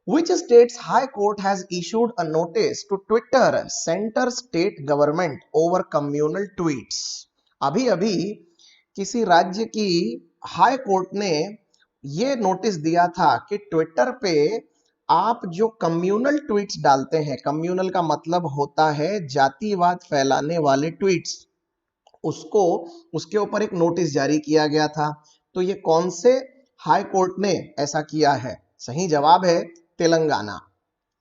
Which state's high court has issued a notice to Twitter center state government over communal tweets? अभी अभी किसी राज्य की high court ने ये नोटिस दिया था कि ट्विटर पे आप जो कम्युनल ट्वीट्स डालते हैं, कम्युनल का मतलब होता है जातिवाद फैलाने वाले ट्वीट्स, उसको उसके ऊपर एक नोटिस जारी किया गया था। तो ये कौन से हाई कोर्ट ने ऐसा किया है? सही जवाब है तेलंगाना।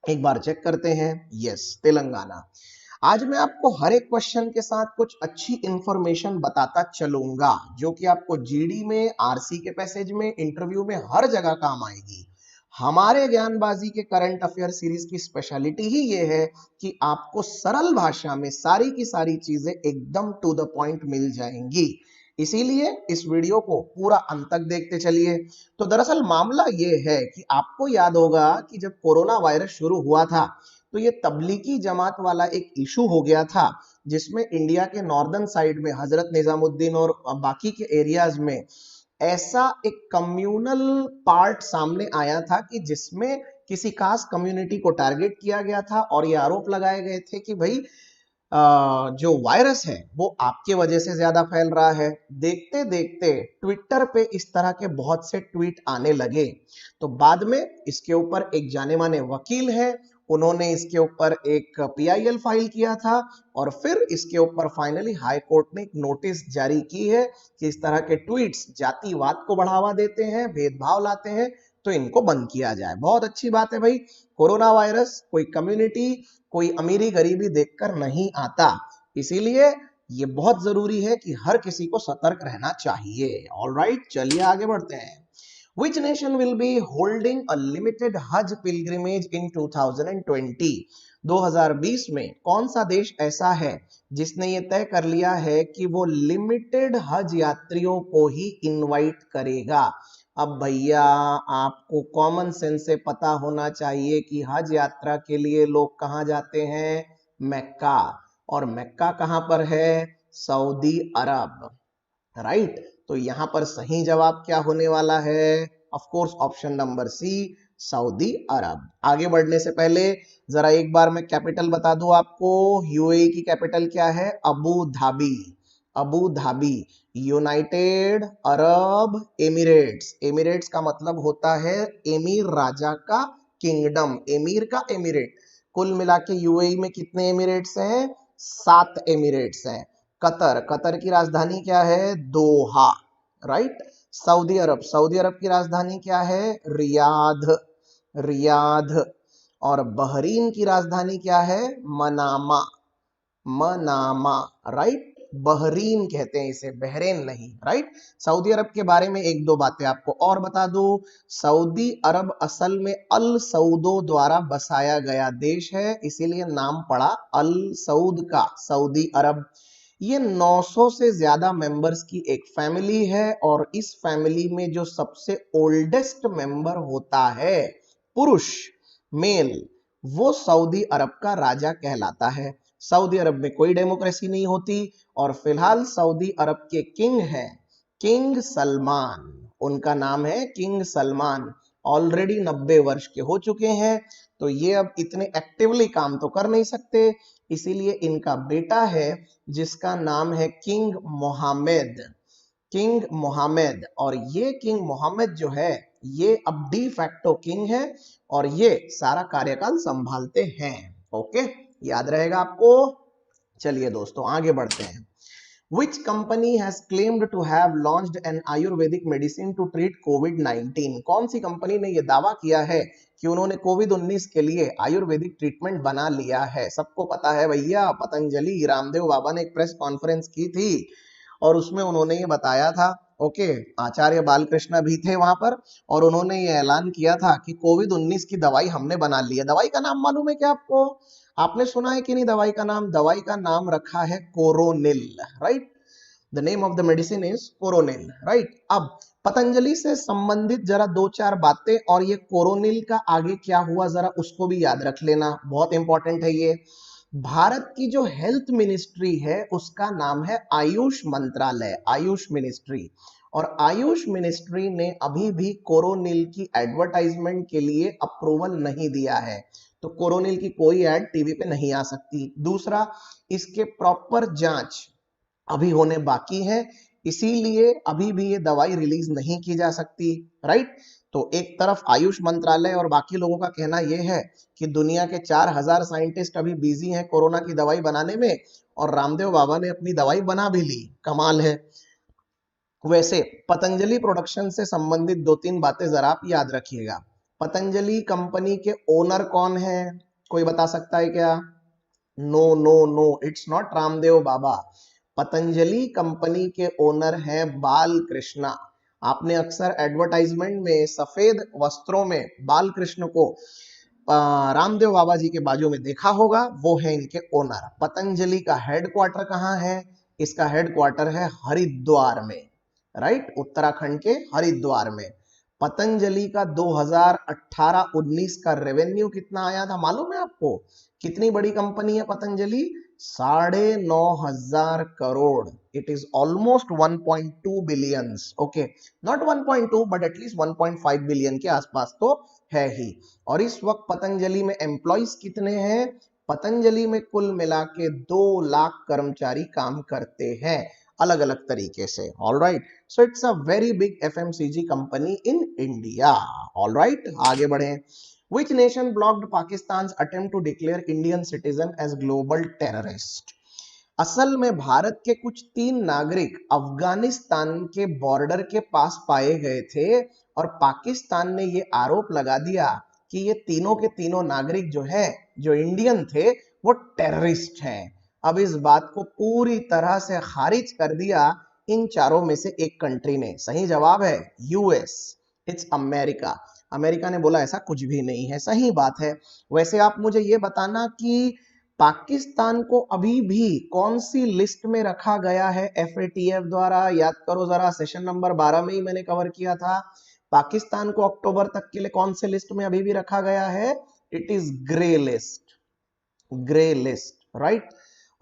एक बार चेक करते हैं। यस, तेलंगाना। आज मैं आपको हर एक क्वेश्चन के साथ कुछ अच्छी इंफॉर्मेशन बताता चलूंगा जो कि आपको जीडी में, आरसी के पैसेज में, इंटरव्यू में हर जगह काम आएगी। हमारे ज्ञानबाजी के करंट अफेयर सीरीज की स्पेशलिटी ही ये है कि आपको सरल भाषा में सारी की सारी चीजें एकदम टू द पॉइंट मिल जाएंगी। इसीलिए इस वीडियो को पूरा अंत तक देखते चलिए। तो दरअसल मामला ये है कि आपको याद होगा कि जब कोरोना वायरस शुरू हुआ था तो ये तबलीगी जमात वाला एक इशू हो गया था, जिसमें इंडिया के नॉर्दर्न साइड में हजरत निजामुद्दीन और बाकी के एरियाज में ऐसा एक कम्युनल पार्ट सामने आया था कि जिसमें किसी खास कम्युनिटी को टारगेट किया गया था और ये आरोप लगाए गए थे कि भाई जो वायरस है वो आपके वजह से ज्यादा फैल रहा है। देखते देखते ट्विटर पे इस तरह के बहुत से ट्वीट आने लगे। तो बाद में इसके ऊपर एक जाने माने वकील है, उन्होंने इसके ऊपर एक पीआईएल फाइल किया था और फिर इसके ऊपर फाइनली हाई कोर्ट ने एक नोटिस जारी की है कि इस तरह के ट्वीट्स जातिवाद को बढ़ावा देते हैं, भेदभाव लाते हैं, तो इनको बंद किया जाए। बहुत अच्छी बात है भाई। कोरोना वायरस कोई कम्युनिटी, कोई अमीरी गरीबी देखकर नहीं आता, इसीलिए ये बहुत जरूरी है कि हर किसी को सतर्क रहना चाहिए। ऑलराइट, चलिए आगे बढ़ते हैं। Which nation will be holding a limited Hajj pilgrimage in 2020? 2020 में कौन सा देश ऐसा है जिसने ये तय कर लिया है कि वो लिमिटेड हज यात्रियों को ही इनवाइट करेगा? अब भैया आपको कॉमन सेंस से पता होना चाहिए कि हज यात्रा के लिए लोग कहाँ जाते हैं? मक्का। और मक्का कहाँ पर है? Saudi Arab. राइट। तो यहां पर सही जवाब क्या होने वाला है? Of course option number C, Saudi Arab. आगे बढ़ने से पहले जरा एक बार मैं कैपिटल बता दूं आपको। यूएई की कैपिटल क्या है? Abu Dhabi. Abu Dhabi, United Arab Emirates. Emirates का मतलब होता है एमीर राजा का किंगडम, एमीर का एमिरेट। कुल मिला के यूएई में कितने एमिरेट्स हैं? 7 एमिरेट्स हैं। कतर, कतर की राजधानी क्या है? दोहा। राइट। सऊदी अरब, सऊदी अरब की राजधानी क्या है? Riyadh, Riyadh. और बहरीन की राजधानी क्या है? Manama, Manama. राइट। बहरीन कहते हैं इसे, बहरेन नहीं। राइट। सऊदी अरब के बारे में एक दो बातें आपको और बता दूं। सऊदी अरब असल में अल सऊदों द्वारा बसाया गया देश है, इसीलिए नाम पड़ा अल सऊद का, सऊदी अरब। ये 900 से ज्यादा मेंबर्स की एक फैमिली है और इस फैमिली में जो सबसे ओल्डेस्ट मेंबर होता है, पुरुष, मेल, वो सऊदी अरब का राजा कहलाता है। सऊदी अरब में कोई डेमोक्रेसी नहीं होती और फिलहाल सऊदी अरब के किंग हैं किंग सलमान। उनका नाम है किंग सलमान। ऑलरेडी 90 वर्ष के हो चुके हैं, तो ये अब इतने एक्टिवली काम तो कर नहीं सकते, इसीलिए इनका बेटा है जिसका नाम है किंग मोहम्मद, किंग मोहम्मद। और ये किंग मोहम्मद जो है ये अब डी फैक्टो किंग है और ये सारा कार्यकाल संभालते हैं। ओके, याद रहेगा आपको। चलिए दोस्तों आगे बढ़ते हैं। Which company has claimed to have launched an Ayurvedic medicine to treat COVID-19? कौन सी कंपनी ने यह दावा किया है कि उन्होंने कोविड-19 के लिए आयुर्वेदिक ट्रीटमेंट बना लिया है? सबको पता है भैया, पतंजलि, रामदेव बाबा ने एक प्रेस कॉन्फ्रेंस की थी और उसमें उन्होंने ये बताया था। ओके, आचार्य बालकृष्ण भी थे वहां पर और उन्होंने ये ऐलान किया था कि कोविड-19 की दवाई हमने बना ली है। दवाई का नाम मालूम है क्या आपको? आपने सुना है कि नहीं दवाई का नाम? दवाई का नाम रखा है Coronil. Right, the name of the medicine is Coronil. Right. अब पतंजलि से संबंधित जरा दो चार बातें और ये कोरोनिल का आगे क्या हुआ जरा उसको भी याद रख लेना, बहुत इंपॉर्टेंट है ये। भारत की जो हेल्थ मिनिस्ट्री है उसका नाम है आयुष मंत्रालय, आयुष मिनिस्ट्री। और आयुष मिनिस्ट्री ने अभी भी कोरोनिल की एडवर्टाइजमेंट के लिए अप्रूवल नहीं दिया है, तो कोरोनिल की कोई एड टीवी पे नहीं आ सकती। दूसरा, इसके प्रॉपर जांच अभी होने बाकी है, इसीलिए अभी भी ये दवाई रिलीज नहीं की जा सकती, राइट। तो एक तरफ आयुष मंत्रालय और बाकी लोगों का कहना यह है कि दुनिया के 4000 साइंटिस्ट अभी बिजी हैं कोरोना की दवाई बनाने में, और रामदेव बाबा ने अपनी दवाई बना भी ली, कमाल है। वैसे पतंजलि प्रोडक्शन से संबंधित 2-3 बातें जरा आप याद रखिएगा। पतंजलि कंपनी के ओनर कौन है, कोई बता सकता है क्या? No no no, it's not Ramdev Baba. Patanjali company के ओनर हैं बालकृष्णा। आपने अक्सर एडवर्टाइजमेंट में सफेद वस्त्रों में बालकृष्ण को रामदेव बाबा जी के बाजू में देखा होगा, वो है इनके ओनर। पतंजलि का हेडक्वार्टर कहाँ है? इसका हेडक्वार्टर है हरिद्वार में, राइट, उत्तराखंड के हरिद्वार में। पतंजलि का 2018-19 का रेवेन्यू कितना आया था मालूम है आपको? कितनी बड़ी कंपनी है Patanjali? 9,500 crore. It is almost 1.2 billion. Okay, not 1.2 but at least 1.5 billion के आसपास तो है ही। और इस वक्त पतंजलि में एम्प्लॉइज कितने हैं? पतंजलि में कुल मिला के 2 लाख कर्मचारी काम करते हैं अलग अलग तरीके से। All right, so it's a very big FMCG company in India. All right, आगे बढ़े। Which nation blocked Pakistan's attempt to declare Indian citizen as global terrorist? असल में भारत के कुछ 3 नागरिक अफगानिस्तान के बॉर्डर के पास पाए गए थे, और पाकिस्तान ने ये आरोप लगा दिया कि ये तीनों के तीनों नागरिक जो है, जो इंडियन थे, वो टेररिस्ट हैं। अब इस बात को पूरी तरह से खारिज कर दिया इन चारों में से एक कंट्री ने। सही जवाब है यूएस, इट्स अमेरिका। अमेरिका ने बोला ऐसा कुछ भी नहीं है, सही बात है। वैसे आप मुझे ये बताना कि पाकिस्तान को अभी भी कौन सी लिस्ट में रखा गया है एफएटीएफ द्वारा? याद करो जरा, सेशन नंबर 12 में ही मैंने कवर किया था। पाकिस्तान को अक्टूबर तक के लिए कौन से लिस्ट में अभी भी रखा गया है? It is grey list, grey list, right.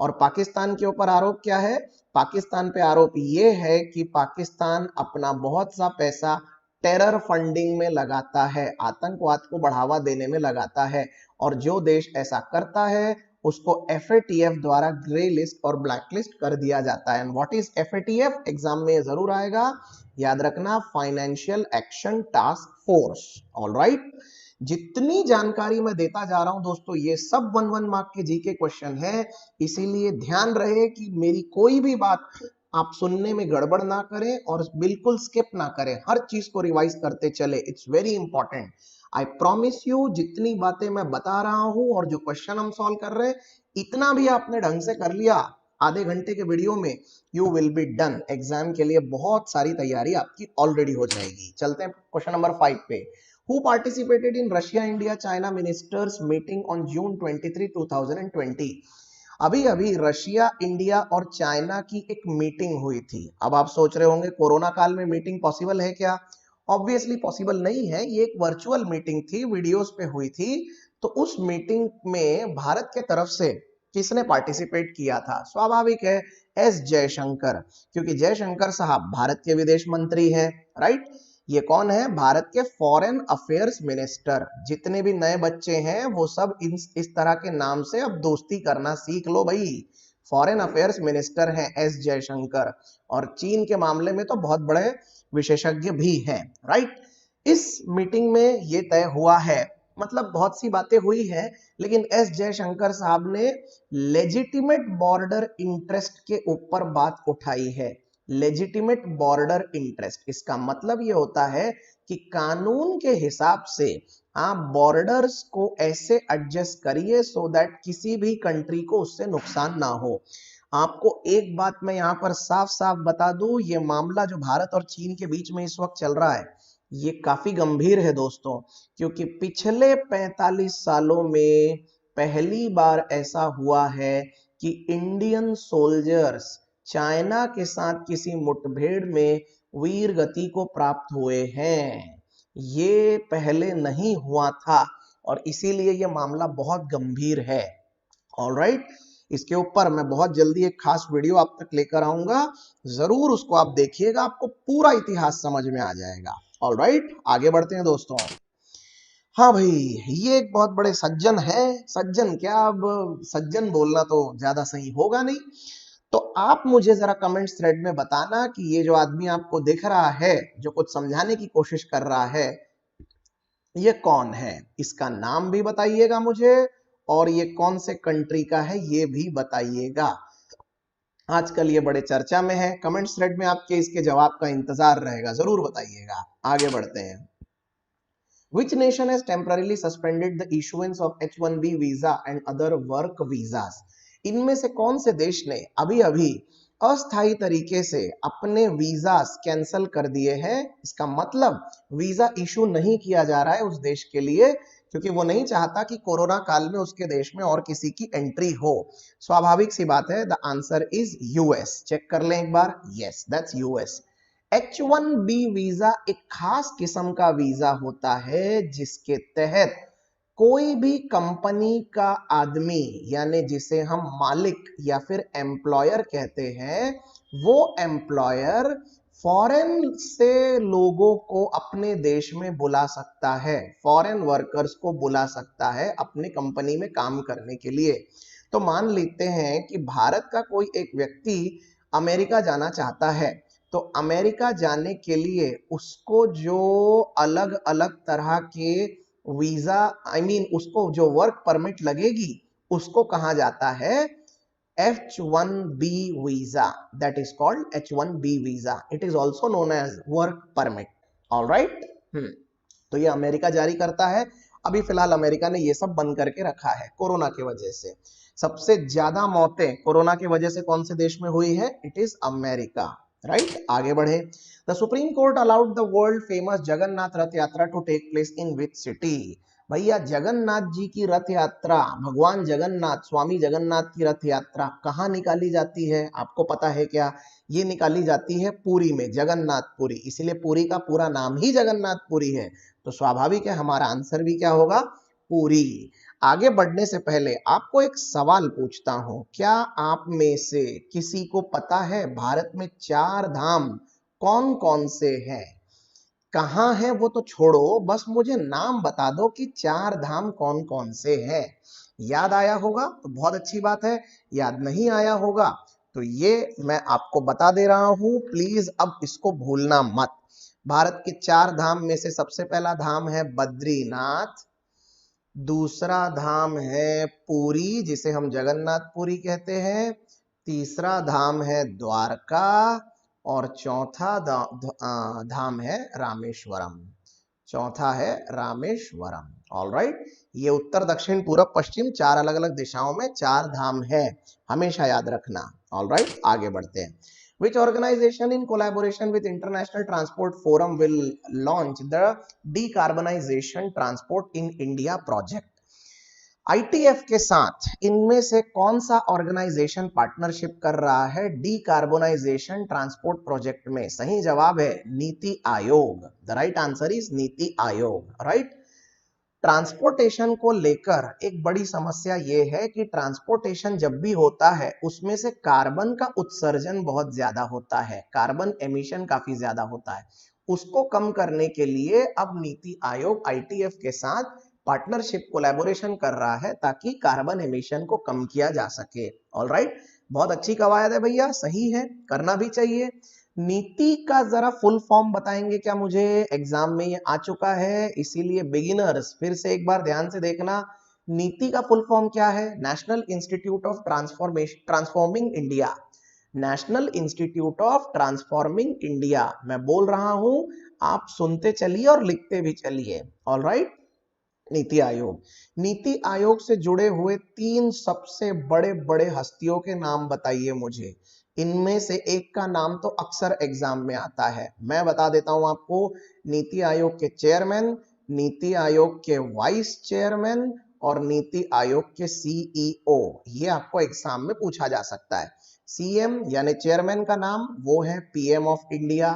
और पाकिस्तान के ऊपर आरोप क्या है? पाकिस्तान पे आरोप ये है कि पाकिस्तान अपना बहुत सा पैसा टेरर फंडिंग में लगाता है, आतंकवाद को बढ़ावा देने में लगाता है, और जो देश ऐसा करता है उसको एफएटीएफ द्वारा ग्रे लिस्ट और ब्लैक लिस्ट कर दिया जाता है। What is FATF? एग्जाम में जरूर आएगा, याद रखना, financial action task force. Alright, जितनी जानकारी मैं देता जा रहा हूं दोस्तों, ये सब 1 मार्क के जीके क्वेश्चन है, इसीलिए ध्यान रहे कि मेरी कोई भी बात आप सुनने में गड़बड़ ना करें और बिल्कुल स्किप ना करें, हर चीज को रिवाइज करते चले। It's very important. I promise you, जितनी बातें मैं बता रहा हूं और जो क्वेश्चन हम सॉल्व कर रहे हैं, इतना भी आपने ढंग से कर लिया आधे घंटे के वीडियो में, you will be done. Exam के लिए बहुत सारी तैयारी आपकी ऑलरेडी हो जाएगी। चलते हैं क्वेश्चन नंबर 5 पे। Who participated in Russia India China Ministers meeting on June 23, 2020? अभी अभी रशिया, इंडिया और चाइना की एक मीटिंग हुई थी। अब आप सोच रहे होंगे कोरोना काल में मीटिंग पॉसिबल है क्या? ऑब्वियसली पॉसिबल नहीं है, ये एक वर्चुअल मीटिंग थी, वीडियोस पे हुई थी। तो उस मीटिंग में भारत के तरफ से किसने पार्टिसिपेट किया था? स्वाभाविक है, एस जयशंकर, क्योंकि जयशंकर साहब भारत के विदेश मंत्री हैं, राइट। ये कौन है? भारत के फॉरेन अफेयर्स मिनिस्टर। जितने भी नए बच्चे हैं वो सब इस तरह के नाम से अब दोस्ती करना सीख लो भाई। फॉरेन अफेयर्स मिनिस्टर हैं एस जयशंकर, और चीन के मामले में तो बहुत बड़े विशेषज्ञ भी हैं, राइट। इस मीटिंग में ये तय हुआ है, मतलब बहुत सी बातें हुई है, लेकिन एस जयशंकर साहब ने लेजिटिमेट बॉर्डर इंटरेस्ट के ऊपर बात उठाई है। लेजिटिमेट बॉर्डर इंटरेस्ट, इसका मतलब ये होता है कि कानून के हिसाब से आप बॉर्डर्स को ऐसे एडजस्ट करिए सो दैट किसी भी कंट्री को उससे नुकसान ना हो। आपको एक बात मैं यहां पर साफ साफ बता दूं, ये मामला जो भारत और चीन के बीच में इस वक्त चल रहा है, ये काफी गंभीर है दोस्तों, क्योंकि पिछले 45 सालों में पहली बार ऐसा हुआ है कि इंडियन सोल्जर्स चाइना के साथ किसी मुठभेड़ में वीर गति को प्राप्त हुए हैं। ये पहले नहीं हुआ था और इसीलिए यह मामला बहुत गंभीर है। ऑलराइट, इसके ऊपर मैं बहुत जल्दी एक खास वीडियो आप तक लेकर आऊंगा, जरूर उसको आप देखिएगा, आपको पूरा इतिहास समझ में आ जाएगा। ऑलराइट, आगे बढ़ते हैं दोस्तों। हाँ भाई, ये एक बहुत बड़े सज्जन है, सज्जन क्या, अब सज्जन बोलना तो ज्यादा सही होगा नहीं, तो आप मुझे जरा कमेंट्स थ्रेड में बताना कि ये जो आदमी आपको दिख रहा है, जो कुछ समझाने की कोशिश कर रहा है, ये कौन है, इसका नाम भी बताइएगा मुझे, और ये कौन से कंट्री का है ये भी बताइएगा। आजकल ये बड़े चर्चा में है, कमेंट्स थ्रेड में आपके इसके जवाब का इंतजार रहेगा, जरूर बताइएगा। आगे बढ़ते हैं। Which nation has temporarily suspended the issuance of H-1B visa and other work visas? इनमें से कौन से देश ने अभी अभी अस्थायी तरीके से अपने वीजा कैंसल कर दिए हैं? इसका मतलब वीजा इशू नहीं किया जा रहा है उस देश के लिए, क्योंकि वो नहीं चाहता कि कोरोना काल में उसके देश में और किसी की एंट्री हो। स्वाभाविक सी बात है, the answer is US. Check कर लें एक बार, yes that's US. H-1B visa एक खास किस्म का वीजा होता है जिसके तहत कोई भी कंपनी का आदमी, यानी जिसे हम मालिक या फिर एम्प्लॉयर कहते हैं, वो एम्प्लॉयर फॉरेन से लोगों को अपने देश में बुला सकता है, फॉरेन वर्कर्स को बुला सकता है अपनी कंपनी में काम करने के लिए। तो मान लेते हैं कि भारत का कोई एक व्यक्ति अमेरिका जाना चाहता है, तो अमेरिका जाने के लिए उसको जो अलग अलग तरह के वीजा, उसको जो वर्क परमिट लगेगी, उसको कहा जाता है H-1B visa, that is called H-1B visa. It is also known as work permit. Alright, तो ये अमेरिका जारी करता है। अभी फिलहाल अमेरिका ने ये सब बंद करके रखा है कोरोना की वजह से। सबसे ज्यादा मौतें कोरोना की वजह से कौन से देश में हुई है? It is America. राइट, आगे बढ़े। The supreme court allowed the world famous Jagannath Rath Yatra to take place in which city? भैया, जगन्नाथ जी की रथ यात्रा, भगवान जगन्नाथ, स्वामी जगन्नाथ की रथ यात्रा कहाँ निकाली जाती है, आपको पता है क्या? ये निकाली जाती है पुरी में, जगन्नाथपुरी, इसीलिए पुरी का पूरा नाम ही जगन्नाथपुरी है। तो स्वाभाविक है हमारा आंसर भी क्या होगा? पुरी। आगे बढ़ने से पहले आपको एक सवाल पूछता हूं, क्या आप में से किसी को पता है भारत में 4 धाम कौन कौन से हैं? कहाँ है वो तो छोड़ो, बस मुझे नाम बता दो कि 4 धाम कौन कौन से हैं। याद आया होगा तो बहुत अच्छी बात है, याद नहीं आया होगा तो ये मैं आपको बता दे रहा हूं, प्लीज अब इसको भूलना मत। भारत के 4 धाम में से सबसे पहला धाम है बद्रीनाथ, दूसरा धाम है पुरी जिसे हम जगन्नाथपुरी कहते हैं, तीसरा धाम है द्वारका, और चौथा धाम है रामेश्वरम। चौथा है रामेश्वरम। ऑलराइट, ये उत्तर दक्षिण पूरब पश्चिम 4 अलग अलग दिशाओं में 4 धाम है, हमेशा याद रखना। ऑलराइट, आगे बढ़ते हैं। Which organization in collaboration with International Transport Forum will launch the Decarbonization Transport in India project? ITF के साथ इनमें से कौन सा ऑर्गेनाइजेशन पार्टनरशिप कर रहा है डीकार्बोनाइजेशन ट्रांसपोर्ट प्रोजेक्ट में? सही जवाब है NITI Aayog. The right answer is NITI Aayog. Right, transportation को लेकर एक बड़ी समस्या यह है कि ट्रांसपोर्टेशन जब भी होता है उसमें से कार्बन का उत्सर्जन बहुत ज्यादा होता है, कार्बन एमिशन काफी ज्यादा होता है। उसको कम करने के लिए अब नीति आयोग ITF के साथ पार्टनरशिप कोलैबोरेशन कर रहा है ताकि कार्बन एमिशन को कम किया जा सके। ऑलराइट, बहुत अच्छी कवायद है भैया, सही है, करना भी चाहिए। नीति का जरा फुल फॉर्म बताएंगे क्या मुझे? एग्जाम में ये आ चुका है, इसीलिए बिगिनर्स फिर से एक बार ध्यान से देखना। नीति का फुल फॉर्म क्या है? National institute of transforming India. National institute of transforming India मैं बोल रहा हूं, आप सुनते चलिए और लिखते भी चलिए। ऑलराइट, नीति आयोग। नीति आयोग से जुड़े हुए 3 सबसे बड़े बड़े हस्तियों के नाम बताइए मुझे। इनमें से एक का नाम तो अक्सर एग्जाम में आता है, मैं बता देता हूं आपको। नीति आयोग के चेयरमैन, नीति आयोग के वाइस चेयरमैन और नीति आयोग के CEO, ये आपको एग्जाम में पूछा जा सकता है। CM यानी चेयरमैन का नाम वो है PM of India.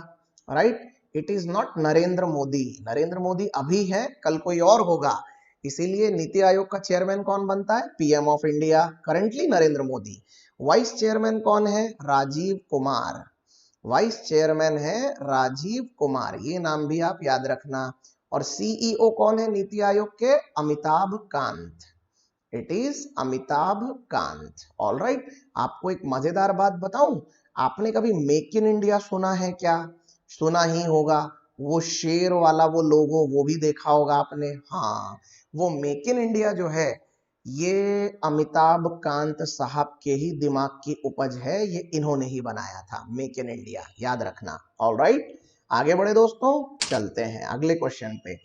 Right, it is not Narendra Modi. Narendra Modi अभी है, कल कोई और होगा। इसीलिए नीति आयोग का चेयरमैन कौन बनता है? PM of India, currently Narendra Modi. Vice chairman कौन है? राजीव कुमार। वाइस चेयरमैन है राजीव कुमार, ये नाम भी आप याद रखना। और सीईओ कौन है नीति आयोग के? Amitabh Kant. It is Amitabh Kant. All right. आपको एक मजेदार बात बताऊं, आपने कभी मेक इन इंडिया सुना है क्या? सुना ही होगा। वो शेर वाला वो लोगो वो भी देखा होगा आपने। हाँ, वो मेक इन इंडिया जो है ये अमिताभ कांत साहब के ही दिमाग की उपज है, ये इन्होंने ही बनाया था मेक इन इंडिया, याद रखना। ऑल राइट, आगे बढ़े दोस्तों, चलते हैं अगले क्वेश्चन पे।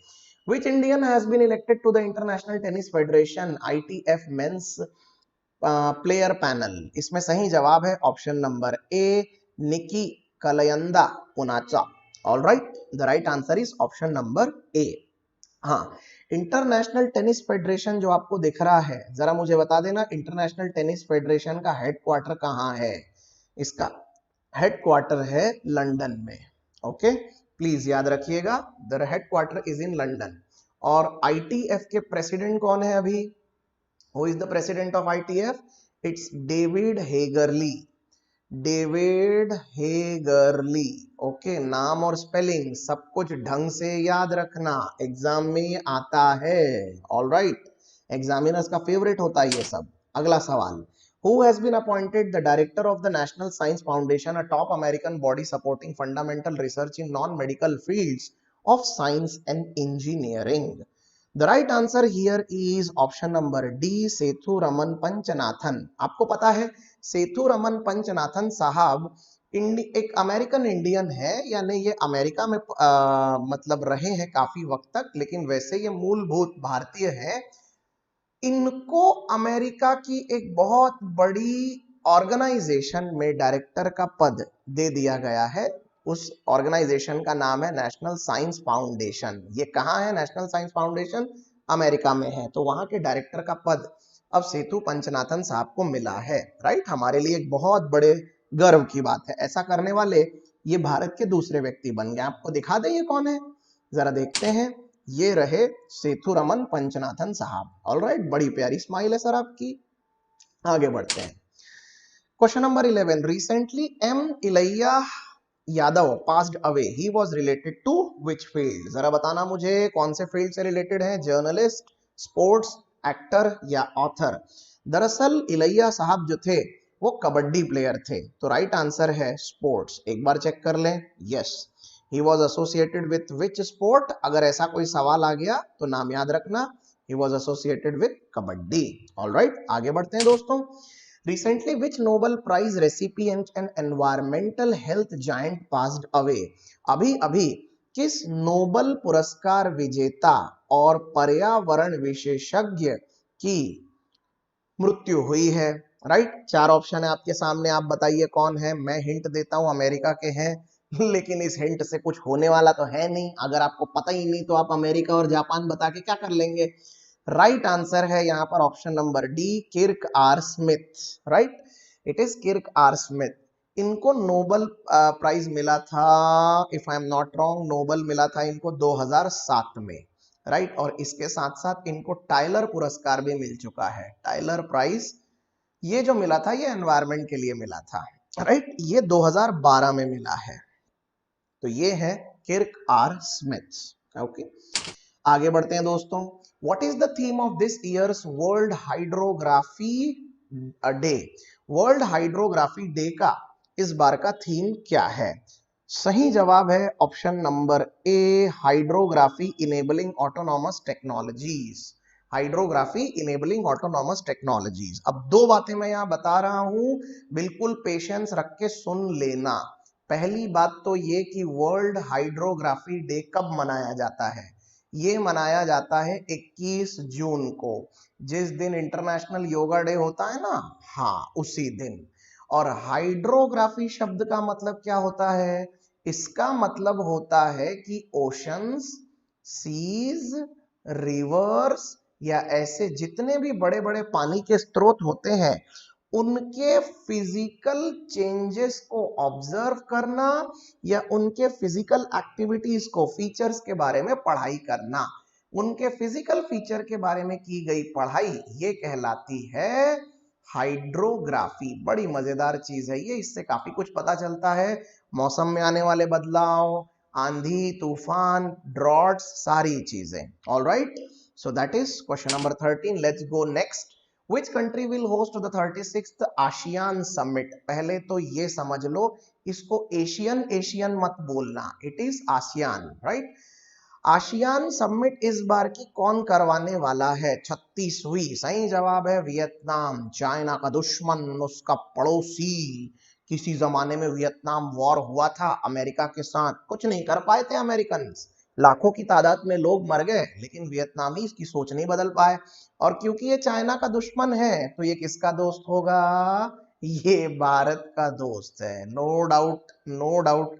Which Indian has been elected to the International Tennis Federation ITF Men's Player Panel? इसमें सही जवाब है option number A, Nikki Kaliyanda Poonacha. All right, the right answer is option number A. हाँ, इंटरनेशनल टेनिस फेडरेशन जो आपको दिख रहा है, जरा मुझे बता देना, इंटरनेशनल टेनिस फेडरेशन का हेडक्वार्टर कहाँ है? इसका हेडक्वार्टर है लंदन में। ओके, प्लीज याद रखिएगा, the headquarter is in London. और आईटीएफ के प्रेसिडेंट कौन है अभी? Who is the president of ITF? It's David Haggerty. David Haggerty. Okay, नाम और स्पेलिंग सब कुछ ढंग से याद रखना, एग्जाम में आता है। ऑल राइट, एग्जामिनर्स का फेवरेट होता है ये सब। अगला सवाल, Who has been appointed the director of the National Science Foundation, a top American body supporting fundamental research in non-medical fields of science and engineering? The right answer here is option number D, Sethu Raman Panchanathan. आपको पता है सेथु रमन पंचनाथन साहब एक American Indian है, यानी ये America में मतलब रहे हैं काफी वक्त तक, लेकिन वैसे ये मूलभूत भारतीय है। इनको अमेरिका की एक बहुत बड़ी ऑर्गेनाइजेशन में डायरेक्टर का पद दे दिया गया है। उस ऑर्गेनाइजेशन का नाम है नेशनल साइंस फाउंडेशन। ये कहाँ है नेशनल साइंस फाउंडेशन? अमेरिका में है। तो वहां के डायरेक्टर का पद अब सेतु पंचनाथन साहब को मिला है। राइट, हमारे लिए एक बहुत बड़े गर्व की बात है। ऐसा करने वाले ये भारत के दूसरे व्यक्ति बन गए। आपको दिखा दें ये कौन है, जरा देखते हैं। ये रहे सेथु रमन पंचनाथन साहब। ऑल राइट, बड़ी प्यारी स्माइल है सर आपकी। आगे बढ़ते हैं, question number 11। Recently M Ilaiah Yadav passed away, he was related to which field? जरा बताना मुझे कौन से फील्ड से रिलेटेड है, जर्नलिस्ट, स्पोर्ट्स, एक्टर या ऑथर? दरअसल इलैया साहब जो थे वो कबड्डी प्लेयर थे, तो राइट आंसर है स्पोर्ट्स। एक बार चेक कर लें। Yes, he was associated with which sport? अगर ऐसा कोई सवाल आ गया तो नाम याद रखना, he was associated with kabaddi. All right, आगे बढ़ते हैं दोस्तों। Recently which Nobel Prize recipient and environmental health giant passed away? अभी अभी किस नोबल पुरस्कार विजेता और पर्यावरण विशेषज्ञ की मृत्यु हुई है? राइट, चार ऑप्शन है आपके सामने, आप बताइए कौन है। मैं हिंट देता हूं, अमेरिका के हैं, लेकिन इस हिंट से कुछ होने वाला तो है नहीं। अगर आपको पता ही नहीं तो आप अमेरिका और जापान बता के क्या कर लेंगे? राइट आंसर है यहाँ पर option number D, Kirk R Smith. Right, it is Kirk R Smith. इनको नोबल प्राइज मिला था, if I am not wrong, Nobel मिला था इनको 2007 में। राइट, और इसके साथ साथ इनको टाइलर पुरस्कार भी मिल चुका है। टाइलर प्राइज ये जो मिला था ये एनवायरमेंट के लिए मिला था। राइट, ये 2012 में मिला है। तो ये है किर्क आर स्मिथ। ओके, आगे बढ़ते हैं दोस्तों। What is the theme of this years world hydrography day? World hydrography day का इस बार का थीम क्या है? सही जवाब है ऑप्शन नंबर ए, hydrography enabling autonomous technologies. Hydrography enabling autonomous technologies. अब दो बातें मैं यहां बता रहा हूं, बिल्कुल पेशेंस रख के सुन लेना। पहली बात तो ये कि वर्ल्ड हाइड्रोग्राफी डे कब मनाया जाता है? ये मनाया जाता है 21 जून को, जिस दिन इंटरनेशनल योगा डे होता है ना, हाँ उसी दिन। और हाइड्रोग्राफी शब्द का मतलब क्या होता है? इसका मतलब होता है कि ओशंस, सीज, रिवर्स या ऐसे जितने भी बड़े बड़े पानी के स्रोत होते हैं उनके फिजिकल चेंजेस को ऑब्जर्व करना या उनके फिजिकल एक्टिविटीज को, फीचर्स के बारे में पढ़ाई करना। उनके फिजिकल फीचर के बारे में की गई पढ़ाई ये कहलाती है हाइड्रोग्राफी। बड़ी मजेदार चीज है ये, इससे काफी कुछ पता चलता है, मौसम में आने वाले बदलाव, आंधी तूफान, ड्रॉट्स, सारी चीजें। Alright, so that is question number 13। Let's go next. Which country will host the 36th ASEAN Summit? पहले तो ये समझ लो, इसको एशियन एशियन मत बोलना, it is ASEAN, right. ASEAN summit इस बार की कौन करवाने वाला है? 36वीं। सही जवाब है वियतनाम, चाइना का दुश्मन, उसका पड़ोसी। किसी जमाने में वियतनाम वॉर हुआ था अमेरिका के साथ, कुछ नहीं कर पाए थे अमेरिकन, लाखों की तादाद में लोग मर गए, लेकिन वियतनामी इसकी सोच नहीं बदल पाए। और क्योंकि ये चाइना का दुश्मन है तो ये किसका दोस्त होगा? ये भारत का दोस्त है, नो डाउट, नो डाउट।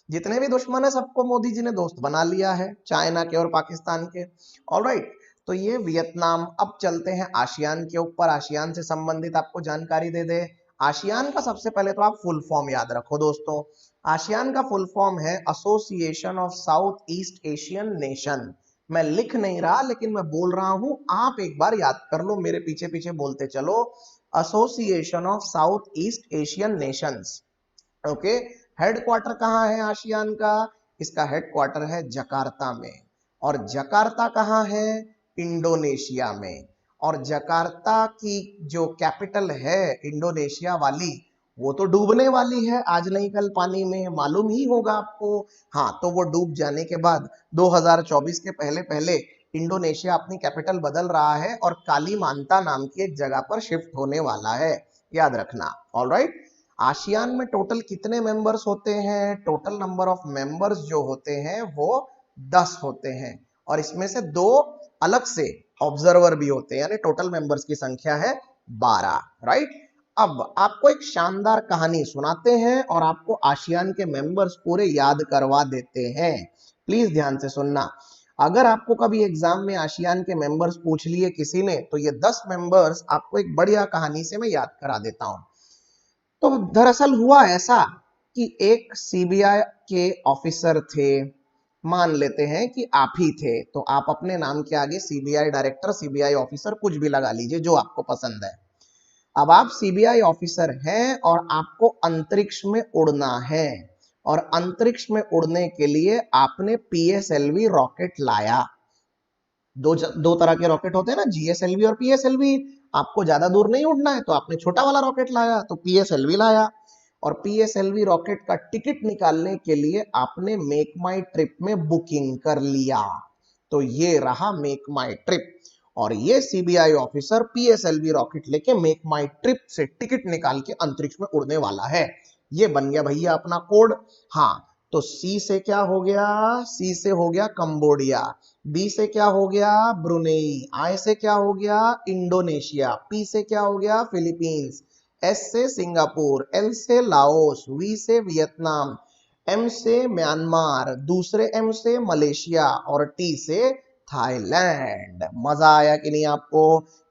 जितने भी दुश्मन है सबको मोदी जी ने दोस्त बना लिया है, चाइना के और पाकिस्तान के। ऑलराइट, तो ये वियतनाम। अब चलते हैं आसियान के ऊपर। आसियान से संबंधित आपको जानकारी दे दे। आसियान का सबसे पहले तो आप फुल फॉर्म याद रखो दोस्तों। आसियान का फुल फॉर्म है association of south east Asian nation. मैं लिख नहीं रहा लेकिन मैं बोल रहा हूं, आप एक बार याद कर लो, मेरे पीछे पीछे बोलते चलो। Association of south east Asian Nations. Okay, headquarter कहाँ है आसियान का? इसका हेडक्वार्टर है जकार्ता में। और जकार्ता कहाँ है? इंडोनेशिया में। और जकार्ता की जो कैपिटल है इंडोनेशिया वाली, वो तो डूबने वाली है आज नहीं कल पानी में, मालूम ही होगा आपको। हाँ, तो वो डूब जाने के बाद 2024 के पहले पहले इंडोनेशिया अपनी कैपिटल बदल रहा है और कालीमांता नाम की एक जगह पर शिफ्ट होने वाला है, याद रखना। ऑलराइट, आसियान में टोटल कितने मेंबर्स होते हैं? टोटल नंबर ऑफ मेंबर्स जो होते हैं वो 10 होते हैं, और इसमें से 2 अलग से ऑब्जर्वर भी होते हैं, यानी टोटल मेंबर्स की संख्या है 12, राइट। अब आपको एक शानदार कहानी सुनाते हैं और आपको आसियान के मेंबर्स पूरे याद करवा देते हैं। प्लीज ध्यान से सुनना। अगर आपको कभी एग्जाम में आसियान के मेंबर्स पूछ लिए किसी ने, तो ये 10 मेंबर्स आपको एक बढ़िया कहानी से मैं याद करा देता हूं। तो दरअसल हुआ ऐसा कि एक सीबीआई के ऑफिसर थे, मान लेते हैं कि आप ही थे, तो आप अपने नाम के आगे सीबीआई डायरेक्टर, सीबीआई ऑफिसर कुछ भी लगा लीजिए जो आपको पसंद है। अब आप सीबीआई ऑफिसर हैं और आपको अंतरिक्ष में उड़ना है, और अंतरिक्ष में उड़ने के लिए आपने पीएसएलवी रॉकेट लाया। दो तरह के रॉकेट होते हैं ना, जीएसएलवी और पीएसएलवी। आपको ज्यादा दूर नहीं उड़ना है तो आपने छोटा वाला रॉकेट लाया, तो पीएसएलवी लाया। और पीएसएलवी रॉकेट का टिकट निकालने के लिए आपने मेक माई ट्रिप में बुकिंग कर लिया। तो ये रहा मेक माई ट्रिप, और ये सीबीआई ऑफिसर पीएसएलवी रॉकेट लेके मेक माई ट्रिप से टिकट निकाल के अंतरिक्ष में उड़ने वाला है। ये बन गया भैया अपना कोड। हाँ, तो सी से क्या हो गया? सी से हो गया कंबोडिया, बी से क्या हो गया? ब्रुनेई, आई से क्या हो गया? इंडोनेशिया, पी से क्या हो गया? फिलीपींस, एस से सिंगापुर, एल से लाओस, वी से वियतनाम, एम से म्यांमार, दूसरे एम से मलेशिया, और टी से थाईलैंड। मजा आया कि नहीं आपको?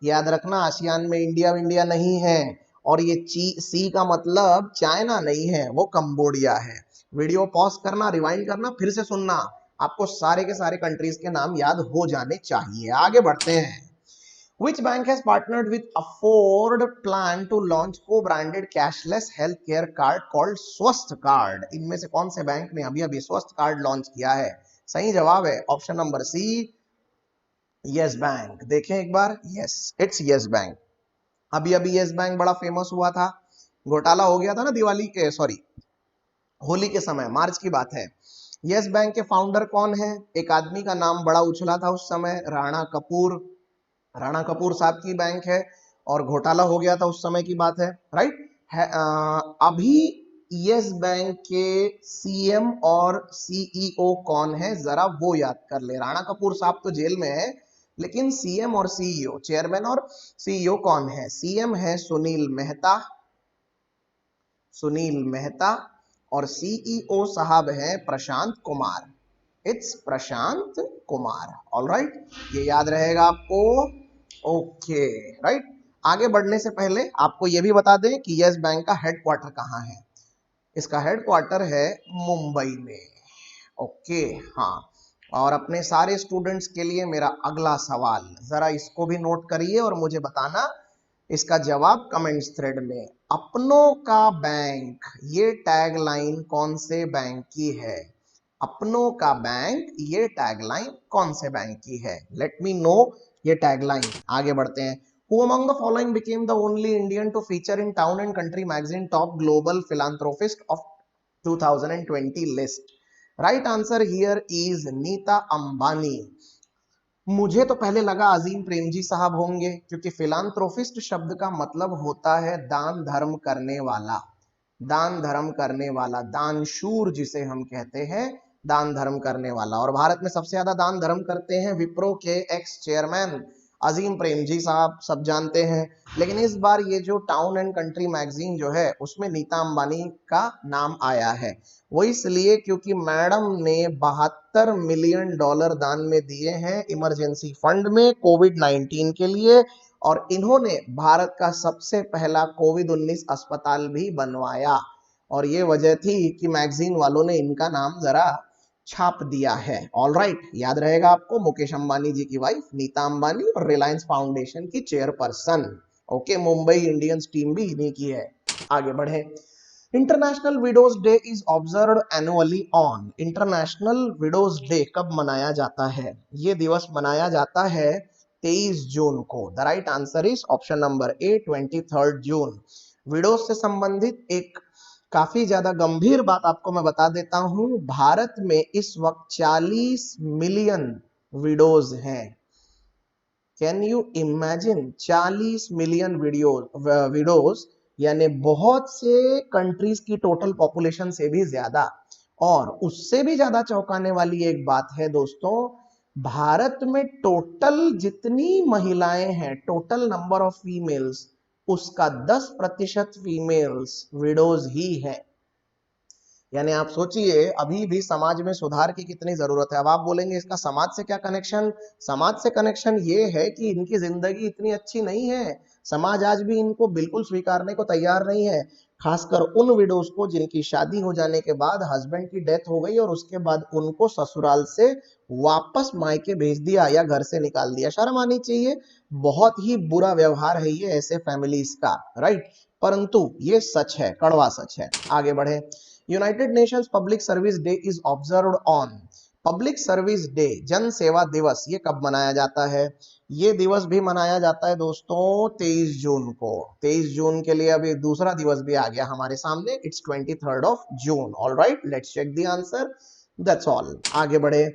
याद रखना, आसियान में इंडिया इंडिया नहीं है, और ये सी का मतलब चाइना नहीं है, वो कंबोडिया है। वीडियो पॉज करना, रिवाइंड करना, फिर से सुनना, आपको सारे के सारे कंट्रीज के नाम याद हो जाने चाहिए। आगे बढ़ते हैं। Which bank has partnered with Afford plan to launch co-branded cashless healthcare card called स्वस्थ कार्ड? इनमें से कौन से बैंक ने अभी अभी स्वस्थ कार्ड लॉन्च किया है? सही जवाब है option number C, yes bank. देखें एक बार, यस, इट्स यस बैंक। अभी अभी यस बैंक बड़ा फेमस हुआ था, घोटाला हो गया था ना दिवाली के, सॉरी होली के समय, मार्च की बात है। यस बैंक के फाउंडर कौन है? एक आदमी का नाम बड़ा उछला था उस समय, राणा कपूर। राणा कपूर साहब की बैंक है, और घोटाला हो गया था उस समय की बात है, राइट है। अभी यस बैंक के सीएम और सीईओ कौन है, जरा वो याद कर ले। राणा कपूर साहब तो जेल में है, लेकिन सीएम और सीईओ, चेयरमैन और सीईओ कौन है? सीएम है सुनील मेहता, सुनील मेहता, और सीईओ साहब है प्रशांत कुमार। इट्स प्रशांत कुमार। ऑलराइट, ये याद रहेगा आपको। Okay, right. आगे बढ़ने से पहले आपको यह भी बता दें कि यस बैंक का हेडक्वार्टर कहाँ है। इसका हेडक्वार्टर है मुंबई में। ओके, हाँ, और अपने सारे स्टूडेंट्स के लिए मेरा अगला सवाल, जरा इसको भी नोट करिए और मुझे बताना इसका जवाब कमेंट्स थ्रेड में। अपनों का बैंक, ये टैगलाइन कौन से बैंक की है? अपनों का बैंक, ये टैगलाइन कौन से बैंक की है? लेट मी नो ये टैगलाइन। आगे बढ़ते हैं। Who among the following became the only Indian to feature in Town and Country magazine top global philanthropist of 2020 list? Right answer here is Nita Ambani. मुझे तो पहले लगा अजीम प्रेमजी साहब होंगे, क्योंकि फिलांथ्रोपिस्ट शब्द का मतलब होता है दान धर्म करने वाला, दान धर्म करने वाला, दानशूर जिसे हम कहते हैं, दान धर्म करने वाला। और भारत में सबसे ज्यादा दान धर्म करते हैं विप्रो के एक्स चेयरमैन अजीम प्रेमजी साहब, सब जानते हैं। लेकिन इस बार ये जो टाउन एंड कंट्री मैगजीन जो है उसमें नीता अंबानी का नाम आया है, वो इसलिए क्योंकि मैडम ने 72 मिलियन डॉलर दान में दिए हैं इमरजेंसी फंड में कोविड 19 के लिए, और इन्होंने भारत का सबसे पहला कोविड 19 अस्पताल भी बनवाया। और ये वजह थी कि मैगजीन वालों ने इनका नाम जरा छाप दिया है। ऑल राइट, याद रहेगा आपको, मुकेश अंबानी जी की वाइफ नीता अंबानी और रिलायंस फाउंडेशन की chairperson. Okay, Mumbai Indians team भी इन्हीं की है। आगे बढ़े। International widows day is observed annually on. International widows day कब मनाया जाता है? ये दिवस मनाया जाता है 23 जून को। The right answer is option number A, 23 June. Widows से संबंधित एक काफी ज्यादा गंभीर बात आपको मैं बता देता हूं। भारत में इस वक्त 40 मिलियन विडोज हैं। Can you imagine? 40 million widows, यानी बहुत से कंट्रीज की टोटल पॉपुलेशन से भी ज्यादा। और उससे भी ज्यादा चौंकाने वाली एक बात है दोस्तों, भारत में टोटल जितनी महिलाएं हैं, टोटल नंबर ऑफ फीमेल्स, उसका 10% फीमेल्स विडोज ही है। यानी आप सोचिए अभी भी समाज में सुधार की कितनी जरूरत है। अब आप बोलेंगे इसका समाज से क्या कनेक्शन? समाज से कनेक्शन ये है कि इनकी जिंदगी इतनी अच्छी नहीं है, समाज आज भी इनको बिल्कुल स्वीकारने को तैयार नहीं है, खासकर उन विडोज को जिनकी शादी हो जाने के बाद हस्बैंड की डेथ हो गई और उसके बाद उनको ससुराल से वापस मायके भेज दिया या घर से निकाल दिया। शर्म आनी चाहिए, बहुत ही बुरा व्यवहार है ये ऐसे फैमिलीज का, राइट? परंतु ये सच है, कड़वा सच है। आगे बढ़े। United Nations public service day is observed on. Public service day, जन सेवा दिवस, ये कब मनाया जाता है? ये दिवस भी मनाया जाता है दोस्तों 23 जून को। 23 जून के लिए अभी दूसरा दिवस भी आ गया हमारे सामने, it's 23 June. All right, let's check the answer, that's all. आगे बढ़े।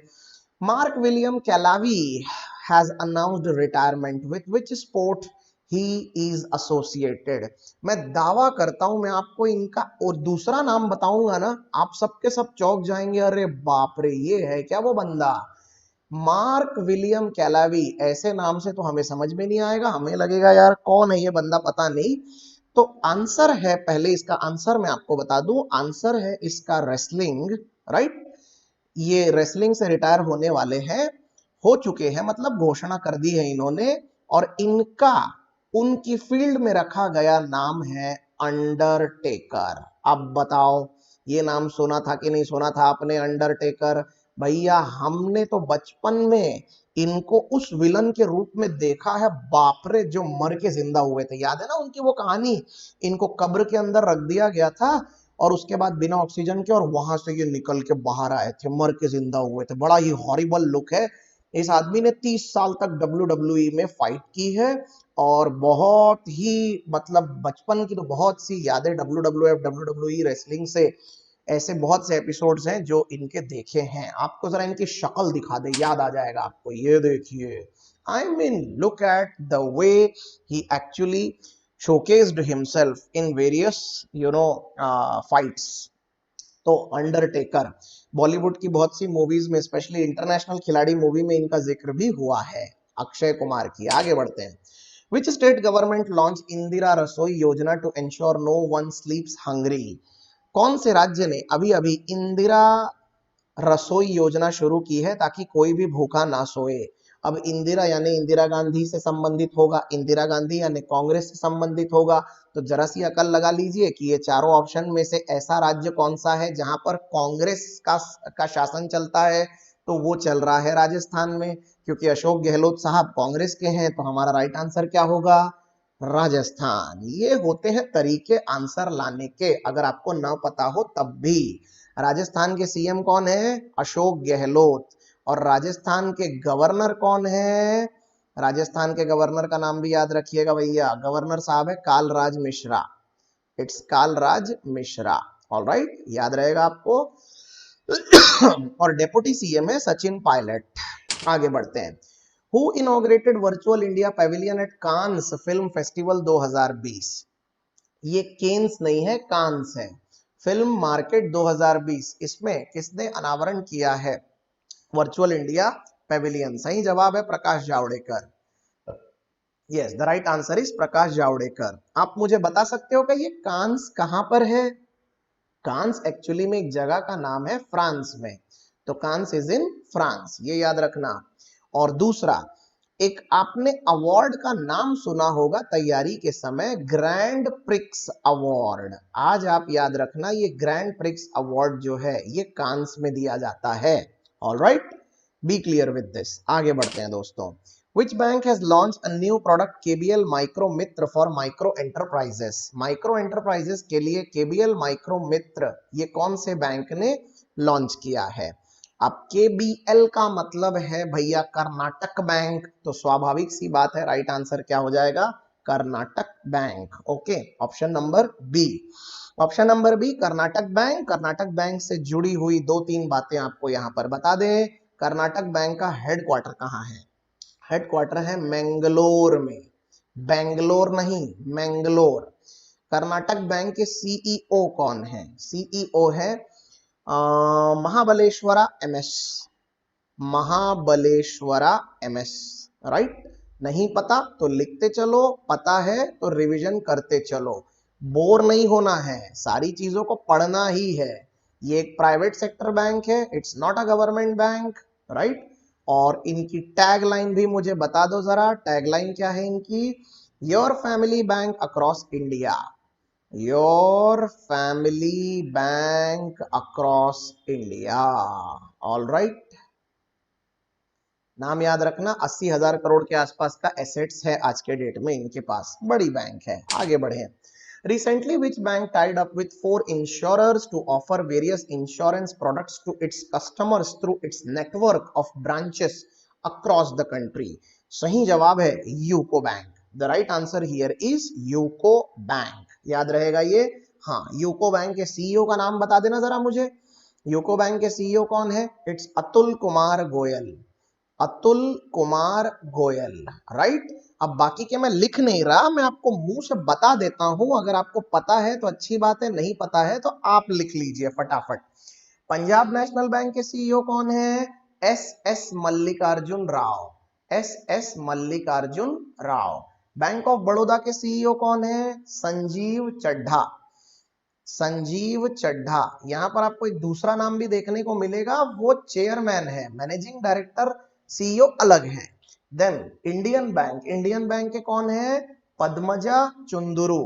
Mark William Callaway has announced retirement with which sport he is associated. मैं दावा करता हूं, मैं आपको इनका और दूसरा नाम बताऊंगा ना, आप सबके सब चौंक जाएंगे, अरे बाप रे, ये है क्या वो बंदा? मार्क विलियम कैलावी, ऐसे नाम से तो हमें समझ में नहीं आएगा, हमें लगेगा यार कौन है ये बंदा, पता नहीं। तो आंसर है, पहले इसका आंसर मैं आपको बता दूं, आंसर है इसका रेसलिंग, राइट? ये रेसलिंग से रिटायर होने वाले हैं, हो चुके हैं, मतलब घोषणा कर दी है इन्होंने। और इनका उनकी फील्ड में रखा गया नाम है अंडरटेकर। अब बताओ ये नाम सुना था कि नहीं सुना था आपने, अंडरटेकर? भैया हमने तो बचपन में इनको उस विलन के रूप में देखा है, बाप रे, जो मर के जिंदा हुए थे। याद है ना उनकी वो कहानी, इनको कब्र के अंदर रख दिया गया था और उसके बाद बिना ऑक्सीजन के, और वहां से ये निकल के बाहर आए थे, मर के जिंदा हुए थे। बड़ा ही हॉरिबल लुक है। इस आदमी ने 30 साल तक WWE में फाइट की है और बहुत ही, मतलब बचपन की तो बहुत सी यादें WWF WWE रेसलिंग से, ऐसे बहुत से एपिसोड्स हैं जो इनके देखे हैं। आपको जरा इनकी शक्ल दिखा दे, याद आ जाएगा आपको। ये देखिए, I mean look at the way he actually showcased himself in various fights। तो अंडरटेकर बॉलीवुड की बहुत सी मूवीज में, स्पेशली इंटरनेशनल खिलाड़ी मूवी में इनका जिक्र भी हुआ है, अक्षय कुमार की। आगे बढ़ते हैं। Which state government launched Indira रसोई योजना to ensure no one sleeps hungry? कौन से राज्य ने अभी अभी इंदिरा रसोई योजना शुरू की है ताकि कोई भी भूखा ना सोए? अब इंदिरा यानी इंदिरा गांधी से संबंधित होगा, इंदिरा गांधी यानी कांग्रेस से संबंधित होगा। तो जरा सी अकल लगा लीजिए कि ये चारों ऑप्शन में से ऐसा राज्य कौन सा है जहां पर कांग्रेस का शासन चलता है, तो वो चल रहा है राजस्थान में, क्योंकि अशोक गहलोत साहब कांग्रेस के हैं, तो हमारा राइट आंसर क्या होगा? राजस्थान। ये होते हैं तरीके आंसर लाने के, अगर आपको ना पता हो तब भी। राजस्थान के सीएम कौन है? अशोक गहलोत। और राजस्थान के गवर्नर कौन है? राजस्थान के गवर्नर का नाम भी याद रखिएगा भैया, गवर्नर साहब है कालराज मिश्रा। इट्स कालराज मिश्रा। ऑलराइट, याद रहेगा आपको। और डेप्यूटी सीएम है सचिन पायलट। आगे बढ़ते हैं। Who inaugurated virtual India pavilion at Cannes film festival 2020? ये केन्स नहीं है, कांस है। फिल्म मार्केट 2020, इसमें किसने अनावरण किया है वर्चुअल इंडिया पैविलियन? सही जवाब है Prakash Javadekar. Yes, the right answer is Prakash Javadekar. आप मुझे बता सकते हो कि ये कांस कहां पर है? कांस एक्चुअली में एक जगह का नाम है फ्रांस में, तो कांस इज इन फ्रांस, ये याद रखना। और दूसरा, एक आपने अवार्ड का नाम सुना होगा तैयारी के समय, ग्रैंड प्रिक्स अवार्ड। आज आप याद रखना, ये ग्रैंड प्रिक्स अवार्ड जो है ये कांस में दिया जाता है। Alright, be clear with this. आगे बढ़ते हैं दोस्तों। Which bank has launched a new product KBL Micro Mitra for micro enterprises? Micro enterprises के लिए KBL Micro Mitra ये कौन से बैंक ने लॉन्च किया है? अब KBL का मतलब है भैया कर्नाटक बैंक, तो स्वाभाविक सी बात है राइट आंसर क्या हो जाएगा? Karnataka bank. Okay, option number B. Option number B Karnataka bank. Karnataka bank से जुड़ी हुई दो तीन बातें आपको यहां पर बता दें। कर्नाटक बैंक का हेडक्वार्टर कहां है? हेडक्वार्टर है मैंगलोर में, बेंगलोर नहीं, मैंगलोर। कर्नाटक बैंक के सीईओ कौन है? सीईओ है Mahabaleshwara MS. Mahabaleshwara MS, right. नहीं पता तो लिखते चलो, पता है तो रिवीजन करते चलो, बोर नहीं होना है, सारी चीजों को पढ़ना ही है। ये एक प्राइवेट सेक्टर बैंक है, it's not a government bank, right. और इनकी टैगलाइन भी मुझे बता दो जरा, टैगलाइन क्या है इनकी? Your family bank across India. Your family bank across India. All right, नाम याद रखना। 80,000 करोड़ के आसपास का एसेट्स है आज के डेट में इनके पास, बड़ी बैंक है। आगे बढ़े। Recently, which bank tied up with 4 insurers to offer various insurance products to its customers through its network of branches across the country? सही जवाब है UCO bank. The right answer here is UCO bank. याद रहेगा ये? हाँ, UCO bank के CEO का नाम बता देना जरा मुझे। यूको बैंक के सीईओ कौन है? इट्स अतुल कुमार गोयल। अतुल कुमार गोयल, राइट। अब बाकी के मैं लिख नहीं रहा, मैं आपको मुंह से बता देता हूं। अगर आपको पता है तो अच्छी बात है, नहीं पता है तो आप लिख लीजिए फटाफट। पंजाब नेशनल बैंक के सीईओ कौन है? S S Mallikarjun Rao. S S Mallikarjun Rao. Bank of Baroda के सीईओ कौन है? संजीव चड्ढा। संजीव चड्ढा। यहां पर आपको एक दूसरा नाम भी देखने को मिलेगा, वो चेयरमैन है, मैनेजिंग डायरेक्टर, सीईओ अलग है। Then Indian bank, Indian bank के कौन है? पद्मजा चुंदुरु।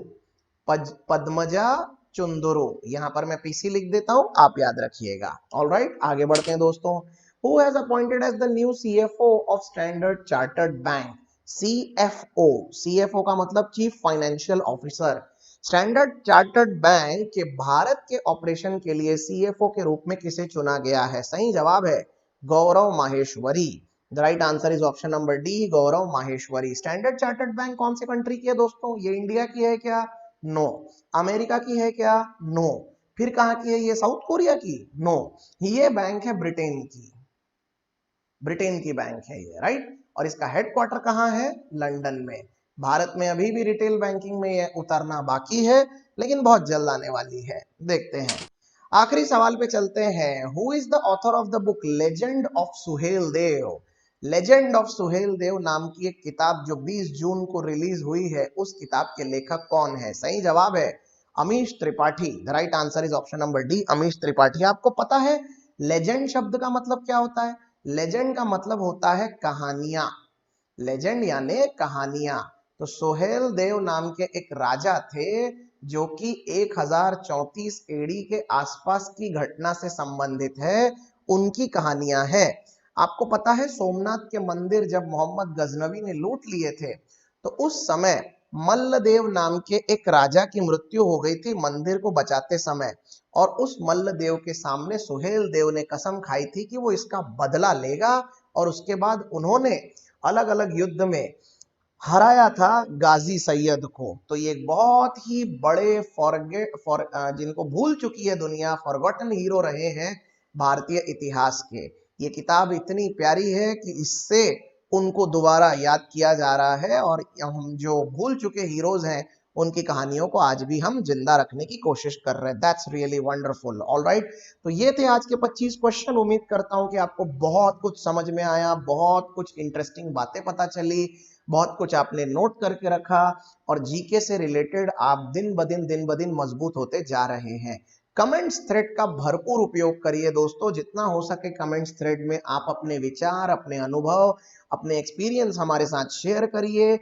पद्मजा चुंदुरु। यहां पर मैं पीसी लिख देता हूं, आप याद रखिएगा। ऑलराइट, आगे बढ़ते हैं दोस्तों। Who has appointed as the new CFO of Standard Chartered Bank? CFO, CFO का मतलब chief financial officer. Standard Chartered bank के भारत के ऑपरेशन के लिए सीएफओ के रूप में किसे चुना गया है? सही जवाब है Gaurav Maheshwari. The right answer is option number D, Gaurav Maheshwari. Standard Chartered bank कौन सी कंट्री की है दोस्तों? ये इंडिया की है क्या? नो। अमेरिका की है क्या? नो। फिर कहां की है? ये साउथ कोरिया की? नो। ये बैंक है ब्रिटेन की, ब्रिटेन की बैंक है ये, राइट। और इसका हेडक्वार्टर कहां है? लंदन में। भारत में अभी भी रिटेल बैंकिंग में ये उतरना बाकी है, लेकिन बहुत जल्द आने वाली है, देखते हैं। आखिरी सवाल पे चलते हैं। Who is the author of the book legend of Suhel Dev? Legend of Suhel Dev नाम की एक किताब जो 20 जून को रिलीज हुई है, उस किताब के लेखक कौन है? सही जवाब है Amish Tripathi. The right answer is option number D, Amish Tripathi. आपको पता है लेजेंड शब्द का मतलब क्या होता है? लेजेंड का मतलब होता है कहानियां। लेजेंड यानी कहानियां। तो सोहेल देव नाम के एक राजा थे जो कि 1034 एडी के आसपास की घटना से संबंधित है। उनकी कहानियां हैं। आपको पता है सोमनाथ के मंदिर जब मोहम्मद गजनवी ने लूट लिए थे तो उस समय मल्लदेव नाम के एक राजा की मृत्यु हो गई थी मंदिर को बचाते समय, और उस मल्लदेव के सामने सुहेल देव ने कसम खाई थी कि वो इसका बदला लेगा, और उसके बाद उन्होंने अलग अलग युद्ध में हराया था गाजी सैयद को। तो ये एक बहुत ही बड़े जिनको भूल चुकी है दुनिया, फॉरगॉटन हीरो रहे हैं भारतीय इतिहास के। ये किताब इतनी प्यारी है कि इससे उनको दोबारा याद किया जा रहा है, और हम जो भूल चुके हीरोज हैं उनकी कहानियों को आज भी हम जिंदा रखने की कोशिश कर रहे हैं। That's really wonderful. ऑलराइट, तो ये थे आज के 25 क्वेश्चन। उम्मीद करता हूं कि आपको बहुत कुछ समझ में आया, बहुत कुछ इंटरेस्टिंग बातें पता चली, बहुत कुछ आपने नोट करके रखा, और जीके से रिलेटेड आप दिन ब दिन मजबूत होते जा रहे हैं। कमेंट्स थ्रेड का भरपूर उपयोग करिए दोस्तों, जितना हो सके कमेंट्स थ्रेड में आप अपने विचार, अपने अनुभव, अपने एक्सपीरियंस हमारे साथ शेयर करिए।